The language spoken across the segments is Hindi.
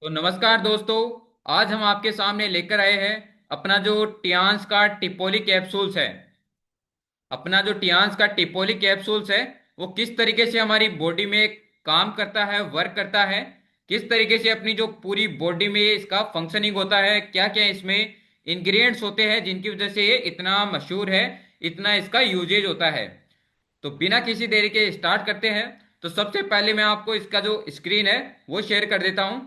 तो नमस्कार दोस्तों। आज हम आपके सामने लेकर आए हैं अपना जो टियान्स का टिपोली कैप्सूल्स है। अपना जो टियान्स का टिपोली कैप्सूल्स है वो किस तरीके से हमारी बॉडी में काम करता है, वर्क करता है, किस तरीके से अपनी जो पूरी बॉडी में इसका फंक्शनिंग होता है, क्या क्या इसमें इंग्रेडिएंट्स होते हैं जिनकी वजह से ये इतना मशहूर है, इतना इसका यूजेज होता है। तो बिना किसी देरी के स्टार्ट करते हैं। तो सबसे पहले मैं आपको इसका जो स्क्रीन है वो शेयर कर देता हूं।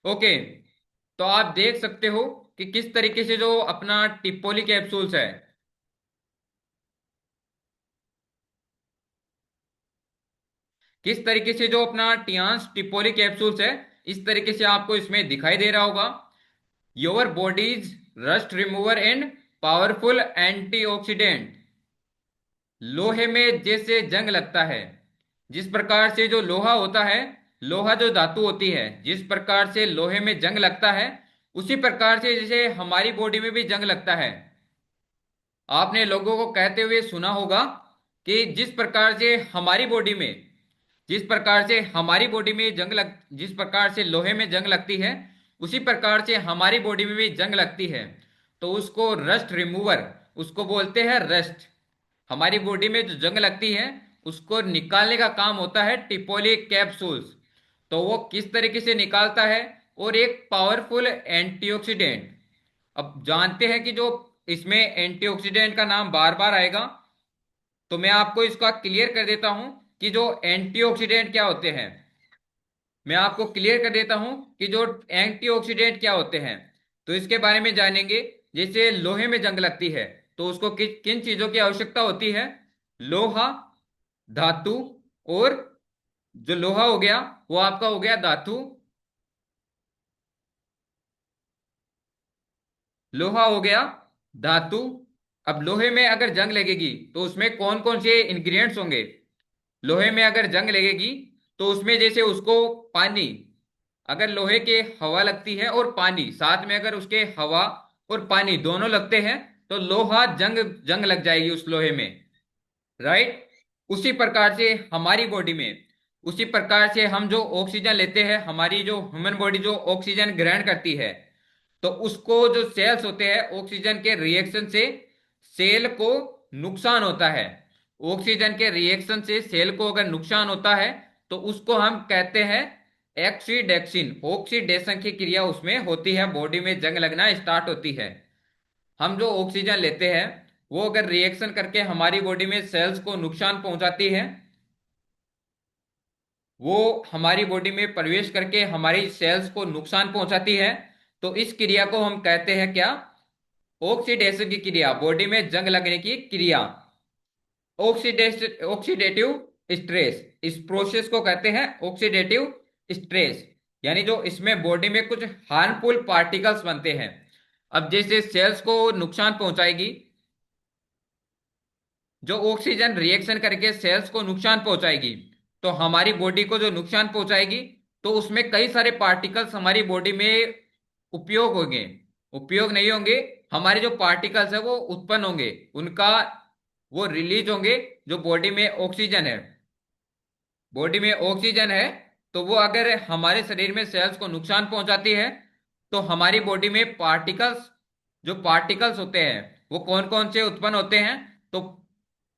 ओके। तो आप देख सकते हो कि किस तरीके से जो अपना टिपोली कैप्सूल्स है, किस तरीके से जो अपना टियान्स टिपोली कैप्सूल्स है, इस तरीके से आपको इसमें दिखाई दे रहा होगा। Your bodies rust remover and powerful antioxidant. लोहे में जैसे जंग लगता है, जिस प्रकार से जो लोहा होता है, लोहा जो धातु होती है, जिस प्रकार से लोहे में जंग लगता है, उसी प्रकार से जैसे हमारी बॉडी में भी जंग लगता है। आपने लोगों को कहते हुए सुना होगा कि जिस प्रकार से हमारी बॉडी में जिस प्रकार से लोहे में जंग लगती है, उसी प्रकार से हमारी बॉडी में भी जंग लगती है। तो उसको रस्ट रिमूवर, उसको बोलते हैं रस्ट। हमारी बॉडी में जो जंग लगती है उसको निकालने का काम होता है टिपोली कैप्सूल्स। तो वो किस तरीके से निकालता है, और एक पावरफुल एंटीऑक्सीडेंट। अब जानते हैं कि जो इसमें एंटीऑक्सीडेंट का नाम बार बार आएगा, तो मैं आपको इसका क्लियर कर देता हूं कि जो एंटीऑक्सीडेंट क्या होते हैं। मैं आपको क्लियर कर देता हूं कि जो एंटीऑक्सीडेंट क्या होते हैं। तो इसके बारे में जानेंगे। जैसे लोहे में जंग लगती है तो उसको किन चीजों की आवश्यकता होती है? लोहा, धातु, और जो लोहा हो गया वो आपका हो गया धातु, लोहा हो गया धातु। अब लोहे में अगर जंग लगेगी तो उसमें कौन कौन से इंग्रेडिएंट्स होंगे? लोहे में अगर जंग लगेगी तो उसमें जैसे उसको पानी, अगर लोहे के हवा लगती है और पानी साथ में, अगर उसके हवा और पानी दोनों लगते हैं तो लोहा जंग जंग लग जाएगी उस लोहे में। राइट। उसी प्रकार से हमारी बॉडी में, उसी प्रकार से हम जो ऑक्सीजन लेते हैं, हमारी जो ह्यूमन बॉडी जो ऑक्सीजन ग्रहण करती है, तो उसको जो सेल्स होते हैं ऑक्सीजन के रिएक्शन से सेल को नुकसान होता है। ऑक्सीजन के रिएक्शन से सेल को अगर नुकसान होता है तो उसको हम कहते हैं एक्सीडेक्शन। ऑक्सीडेशन की क्रिया उसमें होती है, बॉडी में जंग लगना स्टार्ट होती है। हम जो ऑक्सीजन लेते हैं वो अगर रिएक्शन करके हमारी बॉडी में सेल्स को नुकसान पहुंचाती है, वो हमारी बॉडी में प्रवेश करके हमारी सेल्स को नुकसान पहुंचाती है, तो इस क्रिया को हम कहते हैं क्या? ऑक्सीडेशन की क्रिया, बॉडी में जंग लगने की क्रिया। ऑक्सीडेटिव स्ट्रेस, इस प्रोसेस को कहते हैं ऑक्सीडेटिव स्ट्रेस। यानी जो इसमें बॉडी में कुछ हार्मफुल पार्टिकल्स बनते हैं। अब जैसे सेल्स को नुकसान पहुंचाएगी, जो ऑक्सीजन रिएक्शन करके सेल्स को नुकसान पहुंचाएगी, तो हमारी बॉडी को जो नुकसान पहुंचाएगी, तो उसमें कई सारे पार्टिकल्स हमारी बॉडी में उपयोग होंगे, उपयोग नहीं होंगे, हमारे जो पार्टिकल्स है वो उत्पन्न होंगे, उनका वो रिलीज होंगे। जो बॉडी में ऑक्सीजन है, बॉडी में ऑक्सीजन है, तो वो अगर हमारे शरीर में सेल्स को नुकसान पहुंचाती है, तो हमारी बॉडी में पार्टिकल्स, जो पार्टिकल्स होते हैं वो कौन कौन से उत्पन्न होते हैं? तो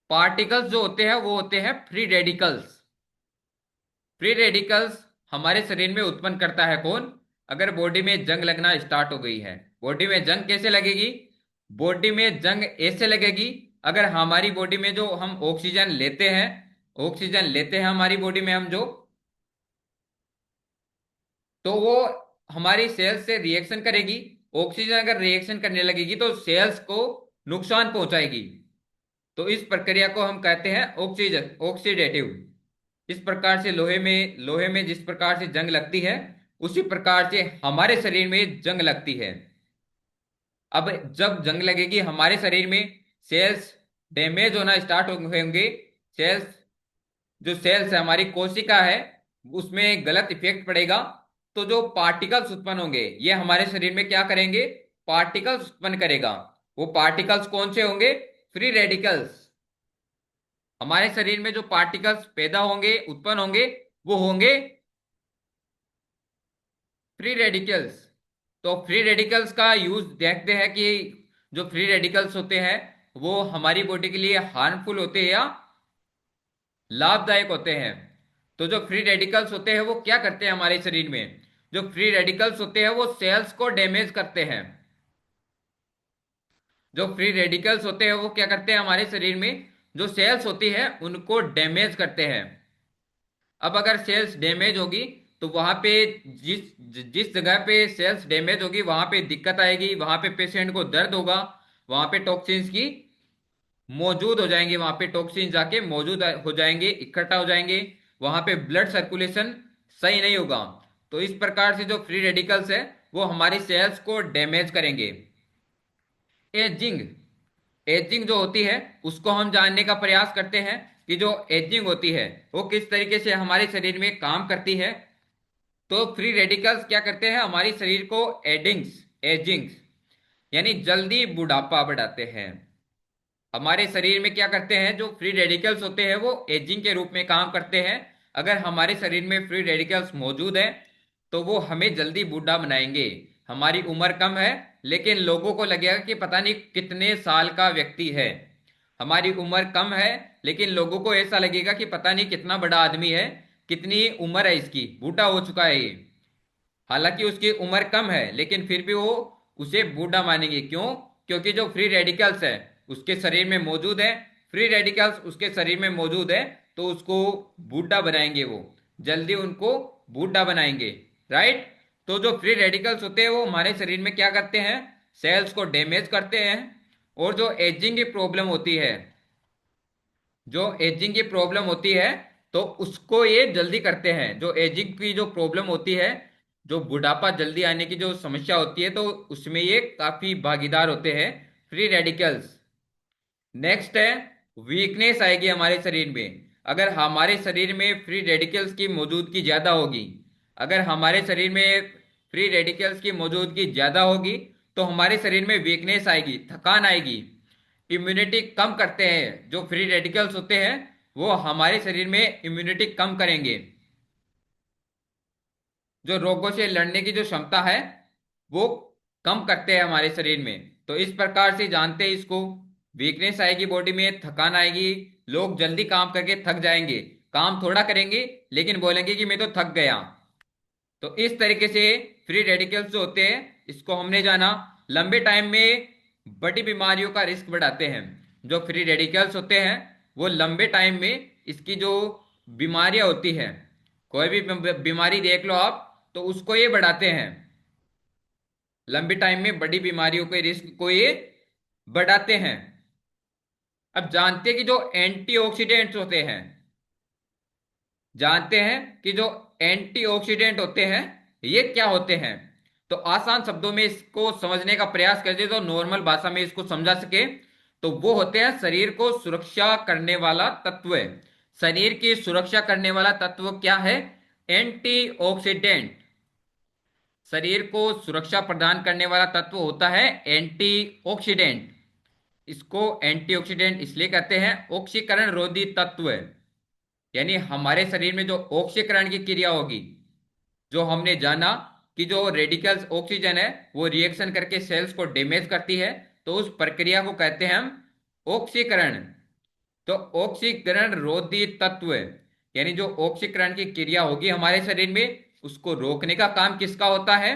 पार्टिकल्स जो होते हैं वो होते हैं फ्री रेडिकल्स। फ्री रेडिकल्स हमारे शरीर में उत्पन्न करता है कौन? अगर बॉडी में जंग लगना स्टार्ट हो गई है। बॉडी में जंग कैसे लगेगी? बॉडी में जंग ऐसे लगेगी, अगर हमारी बॉडी में जो हम ऑक्सीजन लेते हैं, ऑक्सीजन लेते हैं हमारी बॉडी में हम जो, तो वो हमारी सेल्स से रिएक्शन करेगी। ऑक्सीजन अगर रिएक्शन करने लगेगी तो सेल्स को नुकसान पहुंचाएगी। तो इस प्रक्रिया को हम कहते हैं ऑक्सीजन ऑक्सीडेटिव। इस प्रकार से लोहे में जिस प्रकार से जंग लगती है, उसी प्रकार से हमारे शरीर में जंग लगती है। अब जब जंग लगेगी हमारे शरीर में, सेल्स डैमेज होना स्टार्ट होंगे। सेल्स, जो सेल्स है हमारी कोशिका है, उसमें गलत इफेक्ट पड़ेगा। तो जो पार्टिकल्स उत्पन्न होंगे ये हमारे शरीर में क्या करेंगे? पार्टिकल्स उत्पन्न करेगा। वो पार्टिकल्स कौन से होंगे? Free radicals. हमारे शरीर में जो पार्टिकल्स पैदा होंगे, उत्पन्न होंगे, वो होंगे फ्री रेडिकल्स। तो फ्री रेडिकल्स का यूज देखते हैं कि जो फ्री रेडिकल्स होते हैं वो हमारी बॉडी के लिए हार्मफुल होते हैं या लाभदायक होते हैं। तो जो फ्री रेडिकल्स होते हैं वो क्या करते हैं हमारे शरीर में? जो फ्री रेडिकल्स होते हैं वो सेल्स को डैमेज करते हैं। जो फ्री रेडिकल्स होते हैं वो क्या करते हैं हमारे शरीर में? जो सेल्स होती है उनको डैमेज करते हैं। अब अगर सेल्स डैमेज होगी तो वहां पे जिस जिस जगह पे सेल्स डैमेज होगी वहां पे दिक्कत आएगी, वहां पे पेशेंट को दर्द होगा, वहां पे टॉक्सिन्स की मौजूद हो जाएंगे, वहां पे टॉक्सिन जाके मौजूद हो जाएंगे, इकट्ठा हो जाएंगे, वहां पे ब्लड सर्कुलेशन सही नहीं होगा। तो इस प्रकार से जो फ्री रेडिकल्स है वो हमारी सेल्स को डैमेज करेंगे। एजिंग, एजिंग जो होती है उसको हम जानने का प्रयास करते हैं कि जो एजिंग होती है वो किस तरीके से हमारे शरीर में काम करती है। तो फ्री रेडिकल्स क्या करते हैं हमारे शरीर को एडिंग्स, एजिंग्स यानी जल्दी बुढ़ापा बढ़ाते हैं। हमारे शरीर में क्या करते हैं जो फ्री रेडिकल्स होते हैं वो एजिंग के रूप में काम करते हैं। अगर हमारे शरीर में फ्री रेडिकल्स मौजूद है तो वो हमें जल्दी बूढ़ा बनाएंगे। हमारी उम्र कम है लेकिन लोगों को लगेगा कि पता नहीं कितने साल का व्यक्ति है। हमारी उम्र कम है लेकिन लोगों को ऐसा लगेगा कि पता नहीं कितना बड़ा आदमी है, कितनी उम्र है इसकी, बूढ़ा हो चुका है ये। हालांकि उसकी उम्र कम है लेकिन फिर भी वो उसे बूढ़ा मानेंगे। क्यों? क्योंकि जो फ्री रेडिकल्स है उसके शरीर में मौजूद है, फ्री रेडिकल्स उसके शरीर में मौजूद है, तो उसको बूढ़ा बनाएंगे, वो जल्दी उनको बूढ़ा बनाएंगे। राइट। तो जो फ्री रेडिकल्स होते हैं वो हमारे शरीर में क्या करते हैं? सेल्स को डैमेज करते हैं। और जो एजिंग की प्रॉब्लम होती है, जो एजिंग की प्रॉब्लम होती है तो उसको ये जल्दी करते हैं। जो एजिंग की जो प्रॉब्लम होती है, जो बुढ़ापा जल्दी आने की जो समस्या होती है, तो उसमें ये काफी भागीदार होते हैं फ्री रेडिकल्स। नेक्स्ट है वीकनेस आएगी हमारे शरीर में। अगर हमारे शरीर में फ्री रेडिकल्स की मौजूदगी ज्यादा होगी, अगर हमारे शरीर में फ्री रेडिकल्स की मौजूदगी ज्यादा होगी तो हमारे शरीर में वीकनेस आएगी, थकान आएगी। इम्यूनिटी कम करते हैं जो फ्री रेडिकल्स होते हैं, वो हमारे शरीर में इम्यूनिटी कम करेंगे। जो रोगों से लड़ने की जो क्षमता है वो कम करते हैं हमारे शरीर में। तो इस प्रकार से जानते हैं इसको। वीकनेस आएगी, बॉडी में थकान आएगी, लोग जल्दी काम करके थक जाएंगे, काम थोड़ा करेंगे लेकिन बोलेंगे कि मैं तो थक गया। तो इस तरीके से फ्री रेडिकल्स जो होते हैं इसको हमने जाना। लंबे टाइम में बड़ी बीमारियों का रिस्क बढ़ाते हैं। जो फ्री रेडिकल्स होते हैं वो लंबे टाइम में इसकी जो बीमारियां होती हैं, कोई भी बीमारी देख लो आप, तो उसको ये बढ़ाते हैं। लंबे टाइम में बड़ी बीमारियों के रिस्क को ये बढ़ाते हैं। अब जानते हैं कि जो एंटीऑक्सीडेंट्स होते हैं, जानते हैं कि जो एंटीऑक्सीडेंट होते हैं ये क्या होते हैं। तो आसान शब्दों में इसको समझने का प्रयास करते तो नॉर्मल भाषा में इसको समझा सके, तो वो होते हैं शरीर को सुरक्षा करने वाला तत्व। शरीर की सुरक्षा करने वाला तत्व क्या है? एंटीऑक्सीडेंट। शरीर को सुरक्षा प्रदान करने वाला तत्व होता है एंटीऑक्सीडेंट। इसको एंटीऑक्सीडेंट इसलिए कहते हैं ऑक्सीकरण रोधी तत्व। यानी हमारे शरीर में जो ऑक्सीकरण की क्रिया होगी, जो हमने जाना कि जो रेडिकल्स ऑक्सीजन है वो रिएक्शन करके सेल्स को डैमेज करती है, तो उस प्रक्रिया को कहते हैं हम ऑक्सीकरण। तो ऑक्सीकरण रोधी तत्व यानी जो ऑक्सीकरण की क्रिया होगी हमारे शरीर में, उसको रोकने का काम किसका होता है?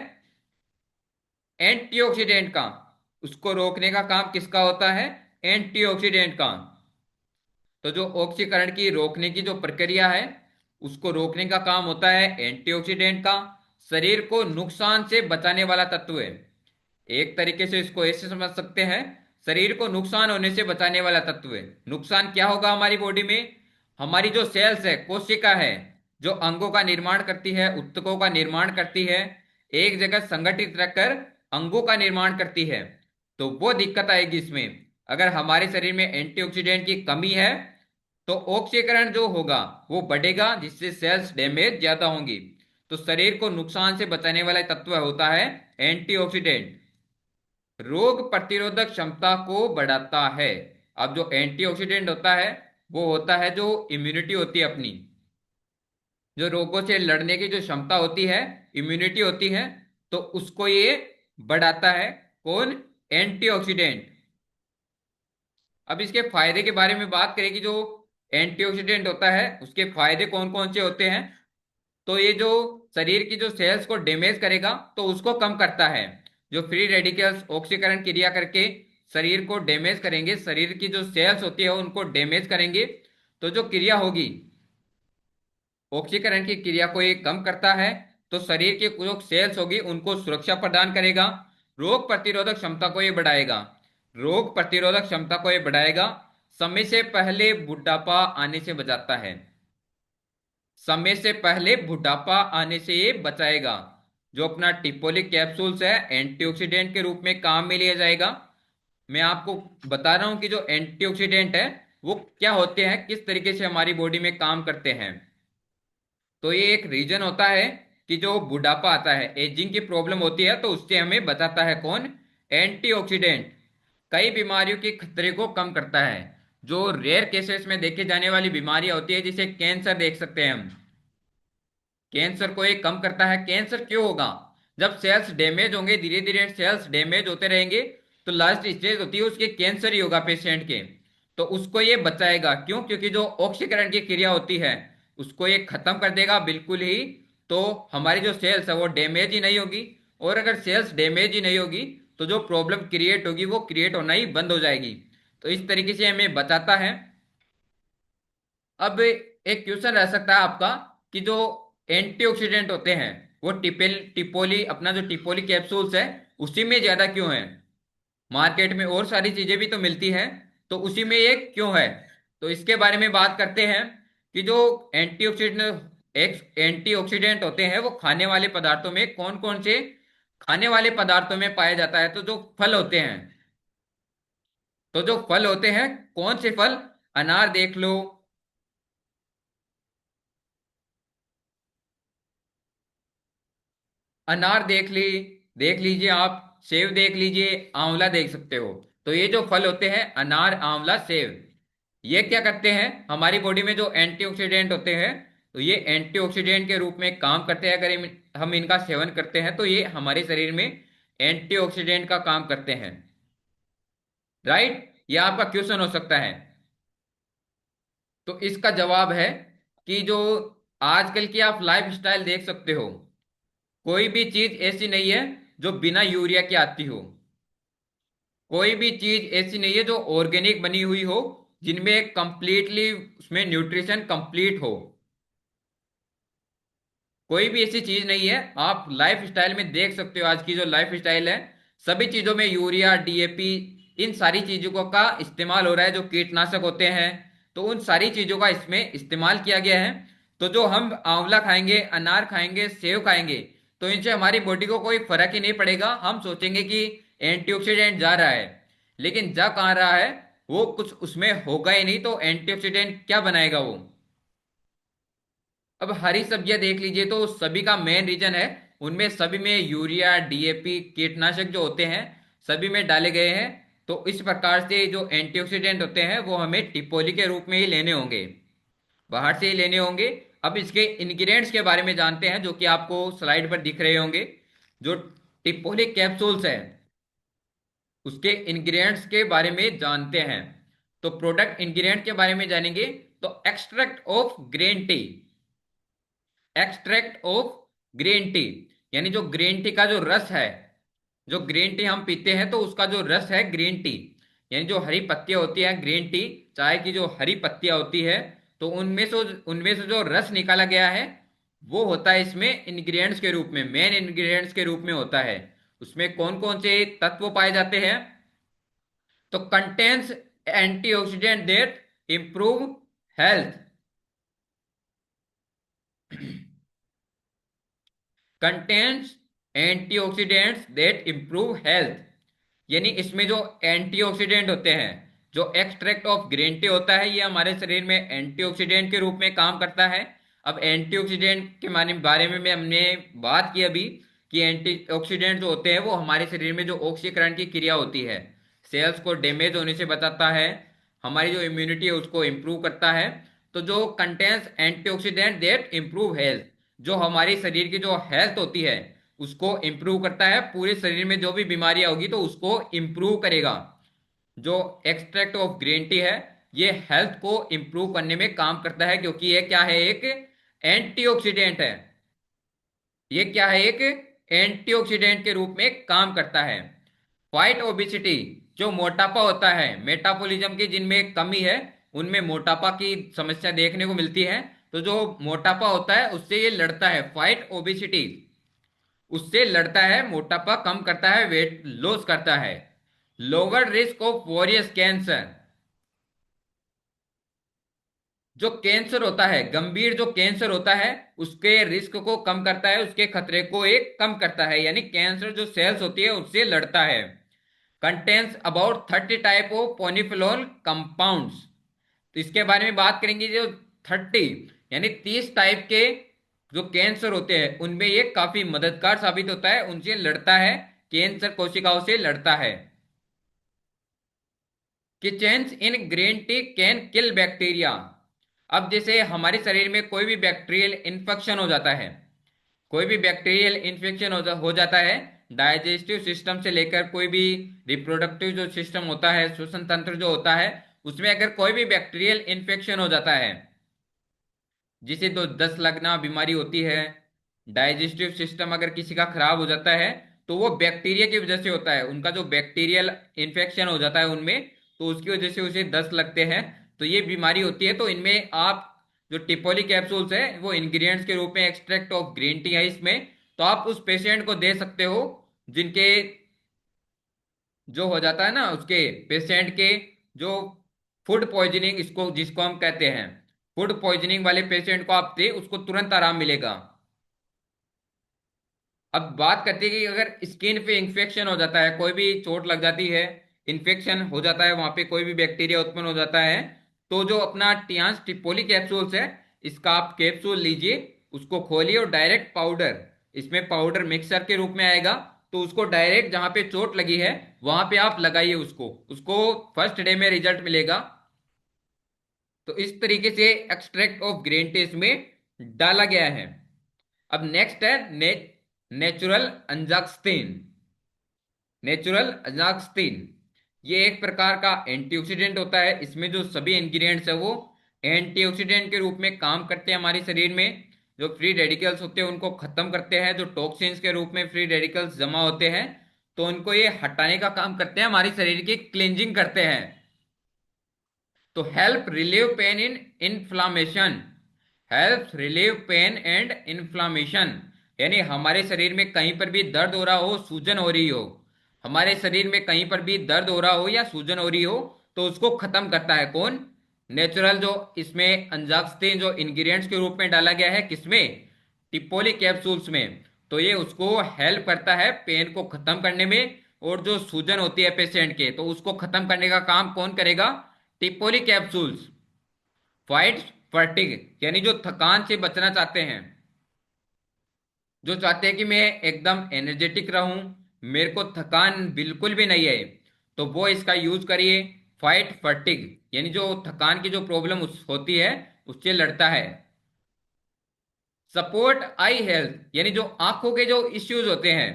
एंटीऑक्सीडेंट का। उसको रोकने का काम किसका होता है? एंटीऑक्सीडेंट का। तो जो ऑक्सीकरण की रोकने की जो प्रक्रिया है उसको रोकने का काम होता है एंटीऑक्सीडेंट का। शरीर को नुकसान से बचाने वाला तत्व है। एक तरीके से इसको ऐसे समझ सकते हैं, शरीर को नुकसान होने से बचाने वाला तत्व है। नुकसान क्या होगा हमारी बॉडी में? हमारी जो सेल्स है, कोशिका है, जो अंगों का निर्माण करती है, ऊतकों का निर्माण करती है, एक जगह संगठित रखकर अंगों का निर्माण करती है, तो वो दिक्कत आएगी इसमें। अगर हमारे शरीर में एंटीऑक्सीडेंट की कमी है तो ऑक्सीकरण जो होगा वो बढ़ेगा जिससे सेल्स डैमेज ज्यादा होंगी। तो शरीर को नुकसान से बचाने वाला तत्व होता है एंटीऑक्सीडेंट। रोग प्रतिरोधक क्षमता को बढ़ाता है। अब जो एंटीऑक्सीडेंट होता है वो होता है जो इम्यूनिटी होती है अपनी, जो रोगों से लड़ने की जो क्षमता होती है, इम्यूनिटी होती है, तो उसको ये बढ़ाता है। कौन? एंटीऑक्सीडेंट। अब इसके फायदे के बारे में बात करें कि जो एंटीऑक्सीडेंट होता है उसके फायदे कौन कौन से होते हैं, तो ये जो शरीर की जो सेल्स को डैमेज करेगा तो उसको कम करता है। जो फ्री रेडिकल्स ऑक्सीकरण क्रिया करके शरीर को डैमेज करेंगे, शरीर की जो सेल्स होती है उनको डैमेज करेंगे, तो जो क्रिया होगी ऑक्सीकरण की क्रिया को ये कम करता है। तो शरीर की जो सेल्स होगी उनको सुरक्षा प्रदान करेगा। रोग प्रतिरोधक क्षमता को ये बढ़ाएगा। रोग प्रतिरोधक क्षमता को ये बढ़ाएगा। समय से पहले बुढ़ापा आने से बचाता है। समय से पहले बुढ़ापा आने से ये बचाएगा। जो अपना टिपोलिक कैप्सूल्स है एंटीऑक्सीडेंट के रूप में काम में लिया जाएगा। मैं आपको बता रहा हूं कि जो एंटीऑक्सीडेंट है वो क्या होते हैं, किस तरीके से हमारी बॉडी में काम करते हैं। तो ये एक रीजन होता है कि जो बुढ़ापा आता है, एजिंग की प्रॉब्लम होती है, तो उससे हमें बचाता है कौन? एंटीऑक्सीडेंट। कई बीमारियों के खतरे को कम करता है। जो रेयर केसेस में देखे जाने वाली बीमारियां होती है, जिसे कैंसर देख सकते हैं हम, कैंसर को ये कम करता है। कैंसर क्यों होगा? जब सेल्स डैमेज होंगे, धीरे धीरे सेल्स डैमेज होते रहेंगे, तो लास्ट स्टेज होती है उसके कैंसर ही होगा पेशेंट के। तो उसको ये बचाएगा। क्यों? क्योंकि जो ऑक्सीकरण की क्रिया होती है उसको ये खत्म कर देगा बिल्कुल ही। तो हमारी जो सेल्स है वो डैमेज ही नहीं होगी। और अगर सेल्स डैमेज ही नहीं होगी तो जो प्रॉब्लम क्रिएट होगी वो क्रिएट होना ही बंद हो जाएगी। तो इस तरीके से हमें बचाता है। अब एक क्वेश्चन रह सकता है आपका कि जो एंटीऑक्सीडेंट होते हैं वो टिपोली, अपना जो टिपोली कैप्सूल्स है उसी में ज्यादा क्यों है? मार्केट में और सारी चीजें भी तो मिलती है, तो उसी में ये क्यों है? तो इसके बारे में बात करते हैं कि जो एंटीऑक्सीडेंट होते हैं वो खाने वाले पदार्थों में कौन कौन से खाने वाले पदार्थों में पाया जाता है। तो जो फल होते हैं, तो जो फल होते हैं, कौन से फल? अनार देख लो, अनार देख लीजिए आप, सेब देख लीजिए, आंवला देख सकते हो। तो ये जो फल होते हैं अनार, आंवला, सेब, ये क्या करते हैं? हमारी बॉडी में जो एंटीऑक्सीडेंट होते हैं, तो ये एंटीऑक्सीडेंट के रूप में काम करते हैं। अगर हम इनका सेवन करते हैं तो ये हमारे शरीर में एंटीऑक्सीडेंट का काम करते हैं। राइट? ये आपका क्वेश्चन हो सकता है। तो इसका जवाब है कि जो आजकल की आप लाइफ स्टाइल देख सकते हो, कोई भी चीज ऐसी नहीं है जो बिना यूरिया के आती हो। कोई भी चीज ऐसी नहीं है जो ऑर्गेनिक बनी हुई हो, जिनमें कंप्लीटली उसमें न्यूट्रिशन कंप्लीट हो। कोई भी ऐसी चीज नहीं है। आप लाइफ स्टाइल में देख सकते हो, आज की जो लाइफ स्टाइल है सभी चीजों में यूरिया, डीएपी, इन सारी चीजों का इस्तेमाल हो रहा है, जो कीटनाशक होते हैं। तो उन सारी चीजों का इसमें इस्तेमाल किया गया है। तो जो हम आंवला खाएंगे, अनार खाएंगे, सेव खाएंगे, तो इनसे हमारी बॉडी को कोई फर्क ही नहीं पड़ेगा। हम सोचेंगे कि एंटीऑक्सीडेंट जा रहा है, लेकिन जा कहाँ रहा है? वो कुछ उसमें होगा ही नहीं, तो एंटीऑक्सीडेंट क्या बनाएगा वो? अब हरी सब्जियां देख लीजिए, तो सभी का मेन रीजन है, उनमें सभी में यूरिया, डीएपी, कीटनाशक जो होते हैं सभी में डाले गए हैं। तो इस प्रकार से जो एंटीऑक्सीडेंट होते हैं वो हमें टिपोली के रूप में ही लेने होंगे, बाहर से ही लेने होंगे। अब इसके इंग्रेडिएंट्स के बारे में जानते हैं, जो कि आपको स्लाइड पर दिख रहे होंगे। जो टिपोलिक कैप्सूल्स है उसके इंग्रेडिएंट्स के बारे में जानते हैं। तो प्रोडक्ट इंग्रेडिएंट के बारे में जानेंगे। तो extract of green tea, extract of green tea, यानी जो ग्रीन टी का जो रस है, जो ग्रीन टी हम पीते हैं तो उसका जो रस है ग्रीन टी, यानी जो हरी पत्तियां होती हैं, ग्रीन टी चाय की जो हरी पत्तियां होती है, तो उनमें से जो रस निकाला गया है वो होता है इसमें इंग्रेडिएंट्स के रूप में, मेन इंग्रेडिएंट्स के रूप में होता है। उसमें कौन कौन से तत्व पाए जाते हैं? तो contains antioxidant that improve health, contains antioxidants that improve health, यानी इसमें जो एंटीऑक्सीडेंट होते हैं, जो एक्सट्रैक्ट ऑफ ग्रीन टी होता है ये हमारे शरीर में एंटीऑक्सीडेंट के रूप में काम करता है। अब एंटीऑक्सीडेंट के बारे में हमने बात की अभी, कि एंटीऑक्सीडेंट जो होते हैं वो हमारे शरीर में जो ऑक्सीकरण की क्रिया होती है, सेल्स को डैमेज होने से बचाता है, हमारी जो इम्यूनिटी है उसको इम्प्रूव करता है। तो जो contains antioxidant that improve health, जो हमारी शरीर की जो हेल्थ होती है उसको इम्प्रूव करता है, पूरे शरीर में जो भी बीमारियां होगी तो उसको इम्प्रूव करेगा। जो एक्सट्रैक्ट ऑफ ग्रीन टी है ये हेल्थ को इम्प्रूव करने में काम करता है, क्योंकि ये क्या है, एक एंटीऑक्सीडेंट है। ये क्या है, एक एंटीऑक्सीडेंट के रूप में काम करता है। फाइट ओबिसिटी, जो मोटापा होता है, मेटाबॉलिज्म की जिनमें कमी है उनमें मोटापा की समस्या देखने को मिलती है। तो जो मोटापा होता है उससे ये लड़ता है, फाइट ओबिसिटी उससे लड़ता है, मोटापा कम करता है, वेट लॉस करता है। लोअर रिस्क ऑफ वॉरियस कैंसर, जो कैंसर होता है, गंभीर जो कैंसर होता है उसके रिस्क को कम करता है, उसके खतरे को एक कम करता है, यानी कैंसर जो सेल्स होती है उससे लड़ता है। Contains about 30 type of polyphenol compounds, तो इसके बारे में बात करेंगे। जो 30 यानी 30 टाइप के जो कैंसर होते हैं उनमें ये काफी मददगार साबित होता है, उनसे लड़ता है, कैंसर कोशिकाओं से लड़ता है। कि change in green tea can kill bacteria, अब जैसे हमारे शरीर में कोई भी बैक्टीरियल इन्फेक्शन हो जाता है, कोई भी बैक्टीरियल इन्फेक्शन हो जाता है, डाइजेस्टिव सिस्टम से लेकर कोई भी रिप्रोडक्टिव जो सिस्टम होता है, श्वसन तंत्र जो होता है, उसमें अगर कोई भी बैक्टीरियल इन्फेक्शन हो जाता है, जिसे तो दस्त लगना बीमारी होती है, डाइजेस्टिव सिस्टम अगर किसी का खराब हो जाता है तो वो बैक्टीरिया की वजह से होता है, उनका जो बैक्टीरियल इन्फेक्शन हो जाता है उनमें, तो उसकी वजह से उसे दस्त लगते हैं, तो ये बीमारी होती है। तो इनमें आप जो टिपोली कैप्सूल्स है वो इंग्रेडिएंट्स के रूप में एक्सट्रैक्ट ऑफ ग्रीन टी है इसमें, तो आप उस पेशेंट को दे सकते हो जिनके जो हो जाता है ना, उसके पेशेंट के जो फूड पॉइजनिंग, इसको जिसको हम कहते हैं फूड पॉइजनिंग वाले पेशेंट को आप दे, उसको तुरंत आराम मिलेगा। अब बात करते हैं कि अगर स्किन पे इंफेक्शन हो जाता है, कोई भी चोट लग जाती है, इन्फेक्शन हो जाता है, वहां पे कोई भी बैक्टीरिया उत्पन्न हो जाता है, तो जो अपना टियान्स टिपोली कैप्सूल्स है, इसका आप कैप्सूल लीजिए, उसको खोलिए और डायरेक्ट पाउडर, इसमें पाउडर मिक्सर के रूप में आएगा, तो उसको डायरेक्ट जहां पे चोट लगी है वहां पे आप लगाइए उसको, उसको फर्स्ट डे में रिजल्ट मिलेगा। तो इस तरीके से एक्सट्रैक्ट ऑफ ग्रीन टी में डाला गया है। अब नेक्स्ट है नेचुरल अंजाक्स्टिन। नेचुरल अंजाक्स्टिन ये एक प्रकार का एंटीऑक्सीडेंट होता है, इसमें जो सभी इंग्रेडिएंट्स है वो एंटीऑक्सीडेंट के रूप में काम करते हैं, हमारे शरीर में जो फ्री रेडिकल्स होते हैं उनको खत्म करते हैं, जो टॉक्सिन्स के रूप में फ्री रेडिकल्स जमा होते हैं तो उनको ये हटाने का काम करते हैं, हमारे शरीर की क्लेंजिंग करते हैं। तो help relieve pain in inflammation, help relieve pain and inflammation, यानी हमारे शरीर में कहीं पर भी दर्द हो रहा हो, सूजन हो रही हो, हमारे शरीर में कहीं पर भी दर्द हो रहा हो या सूजन हो रही हो तो उसको खत्म करता है कौन, नेचुरल जो इसमें अंजाक्स्टिन जो इंग्रेडिएंट्स के रूप में डाला गया है, किसमें, टिपोली कैप्सूल्स में, तो ये उसको हेल्प करता है पेन को खत्म करने में, और जो सूजन होती है पेशेंट के तो उसको खत्म करने का काम कौन करेगा, टिपोली कैप्सूल्स। फाइट फटिग, यानी जो थकान से बचना चाहते हैं, जो चाहते हैं कि मैं एकदम एनर्जेटिक रहूं, मेरे को थकान बिल्कुल भी नहीं है, तो वो इसका यूज करिए। फाइट फटिग यानी जो थकान की जो प्रॉब्लम होती है उससे लड़ता है। सपोर्ट आई हेल्थ, यानी जो आंखों के जो इश्यूज होते हैं,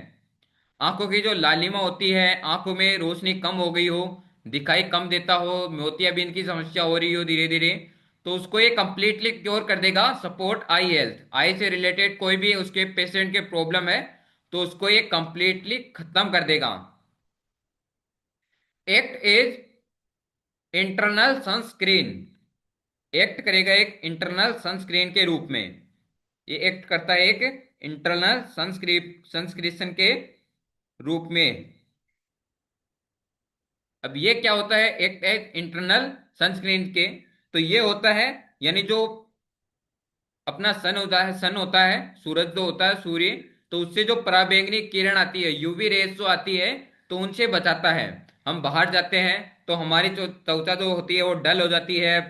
आंखों की जो लालिमा होती है, आंखों में रोशनी कम हो गई हो, दिखाई कम देता हो, मोतियाबिंद की समस्या हो रही हो धीरे धीरे, तो उसको ये कंप्लीटली क्योर कर देगा। सपोर्ट आई हेल्थ, आई से रिलेटेड कोई भी उसके पेशेंट के प्रॉब्लम है तो उसको ये कंप्लीटली खत्म कर देगा। Act as internal sunscreen, act करेगा एक इंटरनल सनस्क्रीन के रूप में, ये एक्ट करता है एक इंटरनल सनस्क्रीन के रूप में। अब ये क्या होता है, एक इंटरनल सनस्क्रीन के, तो ये होता है यानी जो अपना सन होता है, सूरज जो होता है, सूर्य, तो उससे जो पराबैंगनी किरण आती है, यूवी रेस जो आती है, तो उनसे बचाता है। हम बाहर जाते हैं तो हमारी जो त्वचा जो होती है वो डल हो जाती है,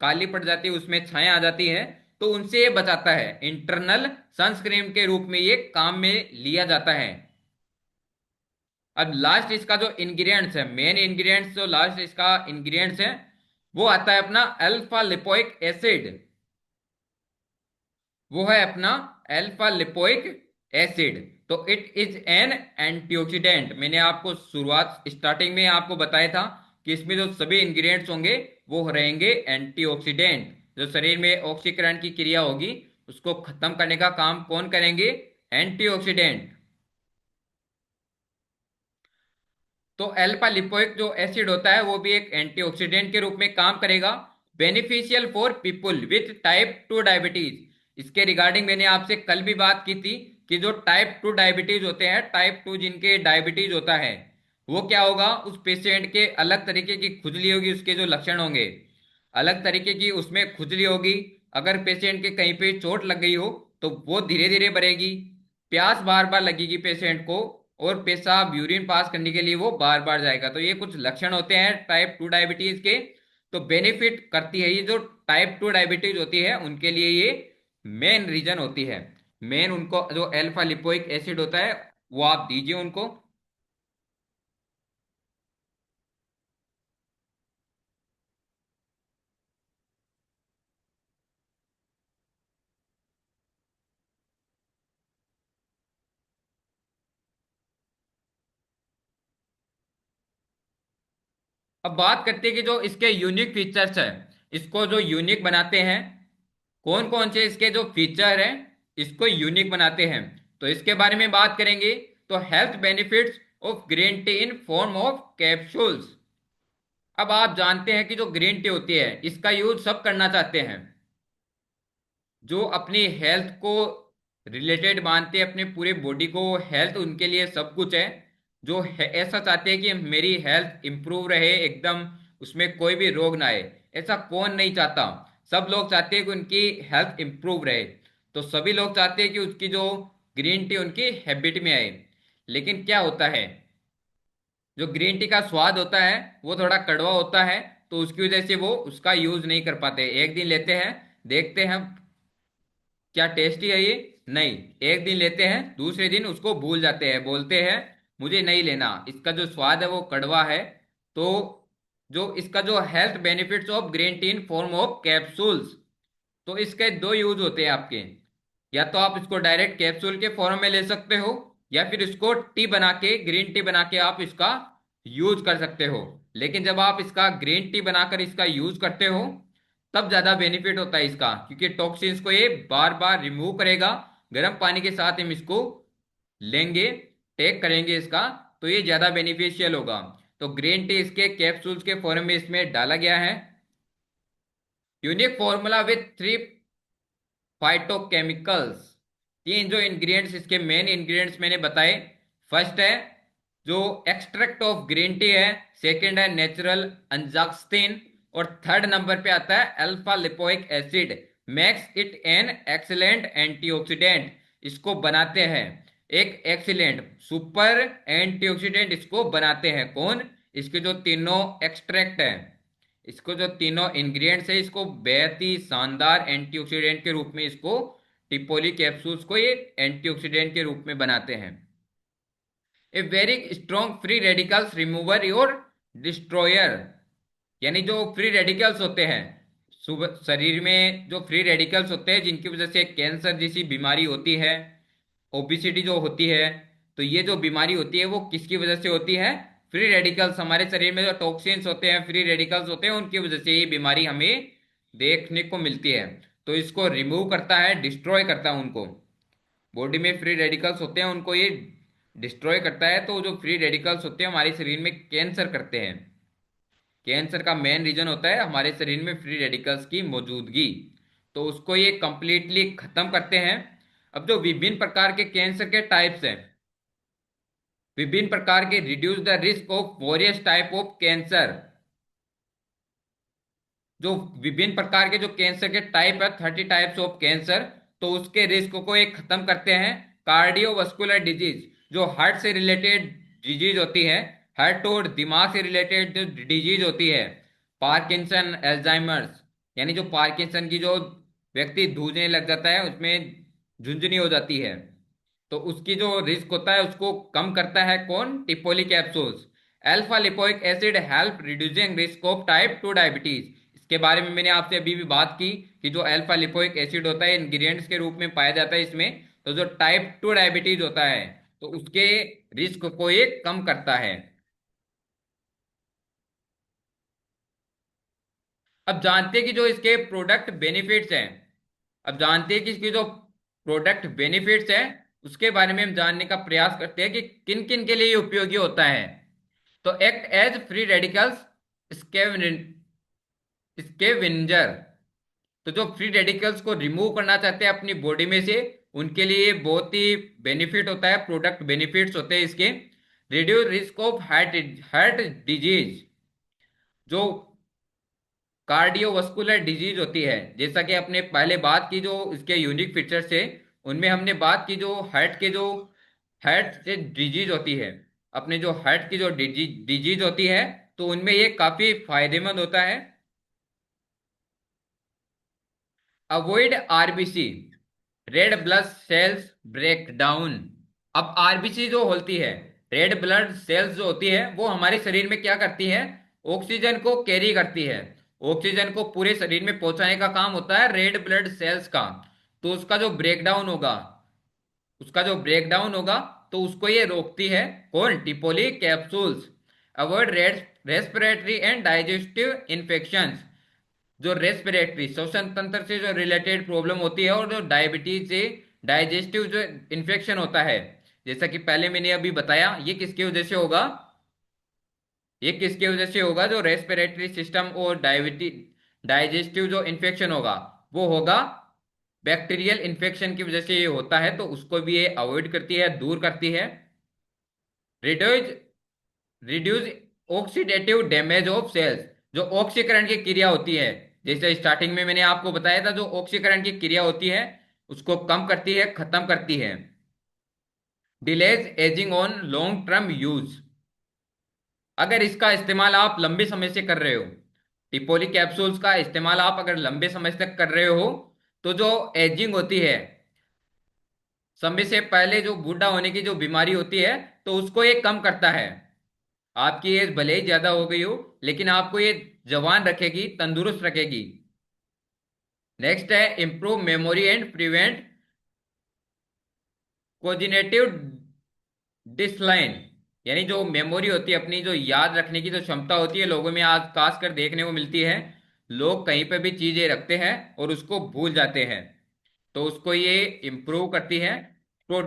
काली पड़ जाती है, उसमें छाया आ जाती है, तो उनसे ये बचाता है, इंटरनल सनस्क्रीन के रूप में ये काम में लिया जाता है। अब लास्ट इसका जो इंग्रेडिएंट्स है, मेन इंग्रेडिएंट्स जो लास्ट इसका इंग्रेडिएंट्स है, वो आता है अपना अल्फा लिपोइक एसिड। वो है अपना अल्फा लिपोइक एसिड। तो इट इज एन एंटीऑक्सीडेंट। मैंने आपको शुरुआत स्टार्टिंग में आपको बताया था कि इसमें जो सभी इंग्रेडिएंट्स होंगे वो रहेंगे एंटीऑक्सीडेंट। जो शरीर में ऑक्सीकरण की क्रिया होगी उसको खत्म करने का काम कौन करेंगे? एंटीऑक्सीडेंट। तो अल्फा लिपोइक जो एसिड होता है वो भी एक एंटीऑक्सीडेंट के रूप में काम करेगा। Beneficial for people with type 2 diabetes. इसके रिगार्डिंग मैंने आपसे कल भी बात की थी कि जो टाइप 2 डायबिटीज होते हैं, टाइप 2 जिनके डायबिटीज होता है, वो क्या होगा, उस पेशेंट के अलग तरीके की खुजली होगी। उसके जो लक्षण होंगे अलग तरीके की, उसमें खुजली होगी। अगर पेशेंट के कहीं पे चोट लग गई हो तो वो धीरे धीरे बढ़ेगी। प्यास बार बार लगेगी पेशेंट को, और पेशाब यूरिन पास करने के लिए वो बार बार जाएगा। तो ये कुछ लक्षण होते हैं टाइप 2 डायबिटीज के। तो बेनिफिट करती है ये जो टाइप 2 डायबिटीज होती है उनके लिए, ये मेन रीजन होती है। मेन उनको जो अल्फा लिपोइक एसिड होता है वो आप दीजिए उनको। अब बात करते हैं कि जो इसके यूनिक फीचर्स है, इसको जो यूनिक बनाते हैं, कौन कौन से इसके जो फीचर हैं इसको यूनिक बनाते हैं, तो इसके बारे में बात करेंगे। तो health benefits of green tea in form of capsules. अब आप जानते हैं कि जो ग्रीन टी होती है इसका यूज सब करना चाहते हैं जो अपनी हेल्थ को रिलेटेड मानते हैं, अपने पूरे बॉडी को। हेल्थ उनके लिए सब कुछ है। जो है, ऐसा चाहते हैं कि मेरी हेल्थ इंप्रूव रहे एकदम, उसमें कोई भी रोग ना आए। ऐसा कौन नहीं चाहता? सब लोग चाहते हैं कि उनकी हेल्थ इंप्रूव रहे। तो सभी लोग चाहते हैं कि उसकी जो ग्रीन टी उनकी हैबिट में आए। लेकिन क्या होता है, जो ग्रीन टी का स्वाद होता है वो थोड़ा कड़वा होता है, तो उसकी वजह से वो उसका यूज नहीं कर पाते। एक दिन लेते हैं, देखते हैं क्या टेस्टी है ये, नहीं। एक दिन लेते हैं, दूसरे दिन उसको भूल जाते हैं, बोलते हैं मुझे नहीं लेना, इसका जो स्वाद है वो कड़वा है। तो जो इसका जो health benefits of green tea in form of capsules, तो इसके दो यूज होते हैं आपके। या तो आप इसको डायरेक्ट कैप्सूल के फॉर्म में ले सकते हो, या फिर इसको टी बना के, ग्रीन टी बना के आप इसका यूज कर सकते हो। लेकिन जब आप इसका ग्रीन टी बनाकर इसका यूज करते हो तब ज्यादा बेनिफिट होता है इसका, क्योंकि टॉक्सिन्स को ये बार बार रिमूव करेगा। गर्म पानी के साथ हम इसको लेंगे, टेक करेंगे इसका, तो ये ज्यादा बेनिफिशियल होगा। तो ग्रीन टी इसके कैप्सूल्स के फॉर्म में इसमें डाला गया है। Unique formula with 3 phytochemicals. तीन जो इंग्रेडिएंट्स इसके मेन इंग्रेडिएंट्स मैंने बताए। फर्स्ट है जो एक्सट्रैक्ट ऑफ ग्रीन टी है, सेकंड है नेचुरल अंजाक्सिन, और थर्ड नंबर पे आता है alpha lipoic acid. Max it an excellent antioxidant. इसको बनाते हैं एक एक्सीलेंट सुपर एंटीऑक्सीडेंट, इसको बनाते हैं कौन? इसके जो तीनों एक्सट्रैक्ट है, इसको जो तीनों इंग्रेडिएंट्स है, इसको बेहद ही शानदार एंटीऑक्सीडेंट के रूप में इसको टिपोली कैप्सूल्स को ये एंटीऑक्सीडेंट के रूप में बनाते हैं। A very strong free radicals remover और डिस्ट्रॉयर। यानी जो फ्री रेडिकल्स होते हैं, शरीर में जो फ्री रेडिकल्स होते हैं जिनकी वजह से कैंसर जैसी बीमारी होती है, ओबिसिटी जो होती है, तो ये जो बीमारी होती है वो किसकी वजह से होती है? Free radicals. हमारे शरीर में जो टॉक्सिन्स होते हैं, फ्री रेडिकल्स होते हैं, उनकी वजह से ये बीमारी हमें देखने को मिलती है। तो इसको रिमूव करता है, डिस्ट्रॉय करता है उनको। बॉडी में फ्री रेडिकल्स होते हैं उनको ये डिस्ट्रॉय करता है। तो जो फ्री रेडिकल्स होते हैं हमारे शरीर में कैंसर करते हैं। कैंसर का मेन रीजन होता है हमारे शरीर में फ्री रेडिकल्स की मौजूदगी। तो उसको ये कंप्लीटली खत्म करते हैं। अब जो विभिन्न प्रकार के कैंसर के टाइप्स हैं, विभिन्न प्रकार के reduce the risk of various type of cancer. जो विभिन्न प्रकार के जो कैंसर के टाइप है, 30 टाइप्स ऑफ कैंसर, तो उसके रिस्क को एक खत्म करते हैं। कार्डियोवास्कुलर डिजीज, जो हार्ट से रिलेटेड डिजीज होती है, हार्ट और दिमाग से रिलेटेड जो डिजीज होती है, पार्किंसन, एल्जाइमर्स, यानी जो पार्किंसन की जो व्यक्ति धूजने लग जाता है, उसमें झुंझुनी हो जाती है, तो उसकी जो रिस्क होता है उसको कम करता है कौन? टिपोली capsules. Alpha lipoic acid help reducing risk of type 2 diabetes. इसके बारे में मैंने आपसे अभी भी बात की कि जो अल्फा लिपोइक एसिड होता है इंग्रेडिएंट्स के रूप में पाया जाता है इसमें। तो जो टाइप 2 डायबिटीज होता है तो उसके रिस्क को ये कम करता है। अब जानते हैं कि जो इसके प्रोडक्ट बेनिफिट्स हैं। अब जानते हैं कि इसके जो प्रोडक्ट बेनिफिट्स हैं उसके बारे में हम जानने का प्रयास करते हैं कि किन किन के लिए ये उपयोगी होता है। तो act as free radicals scavenger. तो जो फ्री रेडिकल्स को रिमूव करना चाहते हैं अपनी बॉडी में से उनके लिए बहुत ही बेनिफिट होता है, प्रोडक्ट बेनिफिट्स होते हैं इसके। Reduce risk of heart disease. जो कार्डियोवास्कुलर डिजीज होती है, जैसा कि अपने पहले बात की जो इसके यूनिक फीचर्स है उनमें हमने बात की जो हार्ट से डिजीज होती है, अपने जो हार्ट की जो डिजीज होती है तो उनमें ये काफी फायदेमंद होता है। Avoid RBC red blood cells breakdown. अब आरबीसी जो होती है, रेड ब्लड सेल्स जो होती है वो हमारे शरीर में क्या करती है, ऑक्सीजन को कैरी करती है। ऑक्सीजन को पूरे शरीर में पहुंचाने का काम होता है रेड ब्लड सेल्स का। तो उसका जो ब्रेकडाउन होगा तो उसको ये रोकती है। कौन? टिपोली capsules. Avoid respiratory and digestive infections. जो रेस्पिरेटरी श्वसन तंत्र से जो रिलेटेड प्रॉब्लम होती है और जो डायबिटीज से डाइजेस्टिव जो इन्फेक्शन होता है, जैसा कि पहले मैंने अभी बताया, ये किसके वजह से होगा जो रेस्पिरेटरी सिस्टम और डाइजेस्टिव जो इन्फेक्शन होगा वो होगा बैक्टीरियल इन्फेक्शन की वजह से ये होता है। तो उसको भी ये अवॉइड करती है, दूर करती है। Reduce reduce oxidative damage of cells. जो ऑक्सीकरण की क्रिया होती है, जैसे स्टार्टिंग में मैंने आपको बताया था, जो ऑक्सीकरण की क्रिया होती है उसको कम करती है, खत्म करती है। Delays ageing on long term use. अगर इसका इस्तेमाल आप लंबे समय से कर रहे हो, टिपोली कैप्सूल्स का इस्तेमाल आप अगर लंबे समय तक कर रहे हो तो जो एजिंग होती है, समय से पहले जो बूढ़ा होने की जो बीमारी होती है तो उसको ये कम करता है। आपकी एज भले ही ज्यादा हो गई हो लेकिन आपको ये जवान रखेगी, तंदुरुस्त रखेगी। नेक्स्ट है improve memory and prevent cognitive decline. यानी जो मेमोरी होती है, अपनी जो याद रखने की जो क्षमता होती है, लोगों में आज खासकर देखने को मिलती है। लोग कहीं पे भी चीजें रखते हैं और उसको भूल जाते हैं। तो उसको ये इम्प्रूव करती है। Pro,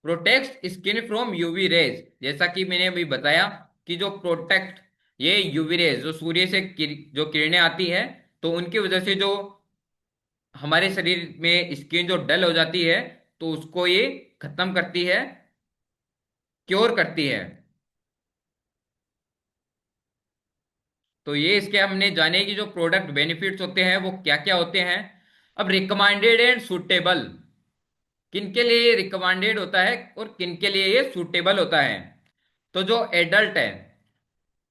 protect skin from UV rays. जैसा कि मैंने अभी बताया कि जो प्रोटेक्ट, ये यूवी रेज जो सूर्य से जो किरणें आती है तो उनकी वजह से जो हमारे शरीर में स्किन जो डल हो जाती है तो उसको ये खत्म करती है, क्योर करती है। तो ये इसके हमने जाने की जो प्रोडक्ट बेनिफिट्स होते हैं वो क्या क्या होते हैं। अब रिकमेंडेड एंड सुटेबल, किन के लिए ये रिकमेंडेड होता है और किन के लिए ये सूटेबल होता है। तो जो एडल्ट है,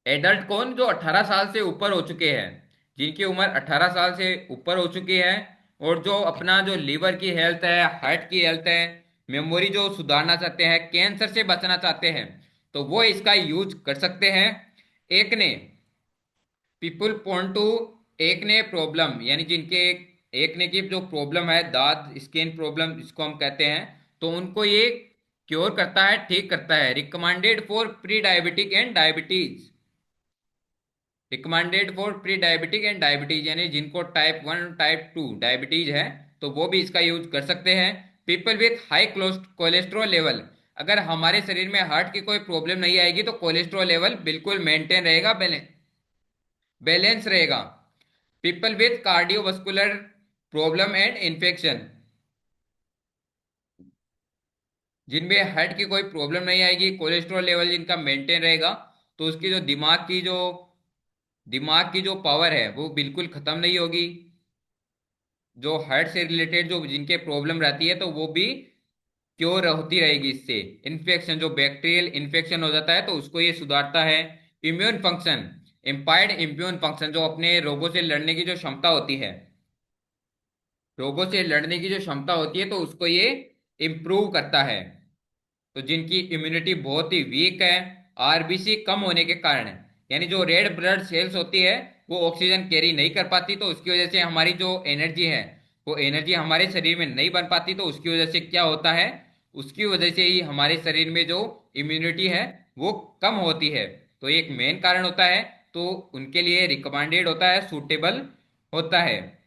एडल्ट कौन? जो 18 साल से ऊपर हो चुके हैं, जिनकी उम्र 18 साल से ऊपर हो चुकी है और जो अपना जो लीवर की हेल्थ है, हार्ट की हेल्थ है, मेमोरी जो सुधारना चाहते हैं, कैंसर से बचना चाहते हैं, तो वो इसका यूज कर सकते हैं। एक ने पीपुल पॉन्ट टू एकने प्रॉब्लम, यानी जिनके एकने की जो प्रॉब्लम है, दाद स्किन प्रॉब्लम जिसको हम कहते हैं, तो उनको ये क्योर करता है, ठीक करता है। Recommended for pre diabetic and diabetes. Recommended for pre diabetic and diabetes, यानी जिनको टाइप 1 टाइप 2 डायबिटीज है तो वो भी इसका यूज कर सकते हैं। People with high cholesterol level. अगर हमारे शरीर में हार्ट की कोई प्रॉब्लम नहीं आएगी तो कोलेस्ट्रॉल लेवल बिल्कुल मेंटेन रहेगा, बैलेंस रहेगा। People with cardiovascular problem and infection, जिनमें हार्ट की कोई प्रॉब्लम नहीं आएगी, कोलेस्ट्रॉल लेवल जिनका मेंटेन रहेगा, तो उसकी जो दिमाग की जो पावर है वो बिल्कुल खत्म नहीं होगी। जो हार्ट से रिलेटेड जो जिनके प्रॉब्लम रहती है तो वो भी क्योर होती रहेगी इससे। इन्फेक्शन, जो बैक्टीरियल इन्फेक्शन हो जाता है तो उसको ये सुधारता है। Immune function, impaired immune function, जो अपने रोगों से लड़ने की जो क्षमता होती है, रोगों से लड़ने की जो क्षमता होती है तो उसको ये इम्प्रूव करता है। तो जिनकी इम्यूनिटी बहुत ही वीक है, आरबीसी कम होने के कारण, यानी जो रेड ब्लड सेल्स होती है वो ऑक्सीजन कैरी नहीं कर पाती, तो उसकी वजह से हमारी जो एनर्जी है वो एनर्जी हमारे शरीर में नहीं बन पाती। तो उसकी वजह से क्या होता है, उसकी वजह से ही हमारे शरीर में जो इम्यूनिटी है वो कम होती है। तो ये एक मेन कारण होता है। तो उनके लिए रिकमेंडेड होता है, सूटेबल होता है।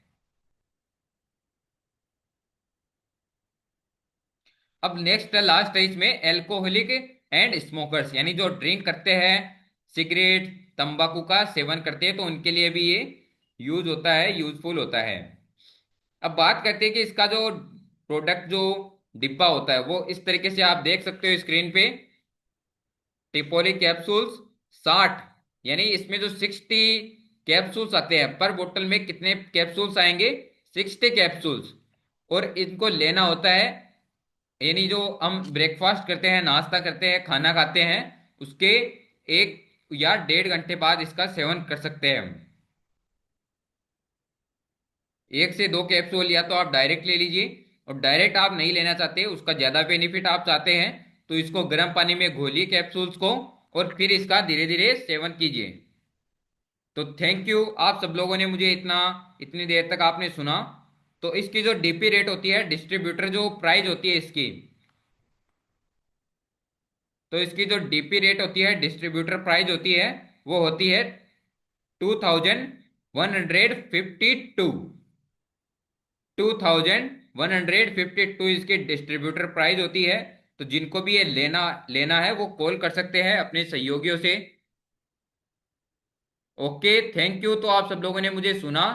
अब नेक्स्ट लास्ट है इसमें एल्कोहलिक एंड स्मोकर्स, यानी जो ड्रिंक करते हैं, सिगरेट तंबाकू का सेवन करते हैं, तो उनके लिए भी ये यूज होता है, यूजफुल होता है। अब बात करते हैं कि इसका जो प्रोडक्ट जो डिब्बा होता है वो इस तरीके से आप देख सकते हो स्क्रीन पे। टिपोली कैप्सूल्स 60, यानी इसमें जो 60 कैप्सूल्स आते हैं, पर बोतल में कितने कैप्सूल्स आएंगे, 60 कैप्सूल्स। और इनको लेना होता है, यानी जो हम ब्रेकफास्ट करते हैं, नाश्ता करते हैं, खाना खाते हैं, उसके 1 या 1.5 घंटे बाद इसका सेवन कर सकते हैं हम। 1 से 2 कैप्सूल या तो आप डायरेक्ट ले लीजिए, और डायरेक्ट आप नहीं लेना चाहते, उसका ज्यादा बेनिफिट आप चाहते हैं, तो इसको गर्म पानी में घोलिए कैप्सूल्स को, और फिर इसका धीरे धीरे सेवन कीजिए। तो थैंक यू आप सब लोगों ने मुझे इतनी देर तक आपने सुना। तो इसकी जो डीपी रेट होती है, डिस्ट्रीब्यूटर जो प्राइस होती है इसकी, तो इसकी जो डीपी रेट होती है, डिस्ट्रीब्यूटर प्राइस होती है, वो होती है 2152। 2152 इसकी डिस्ट्रीब्यूटर प्राइस होती है। तो जिनको भी ये लेना लेना है वो कॉल कर सकते हैं अपने सहयोगियों से। Okay, thank you. तो आप सब लोगों ने मुझे सुना।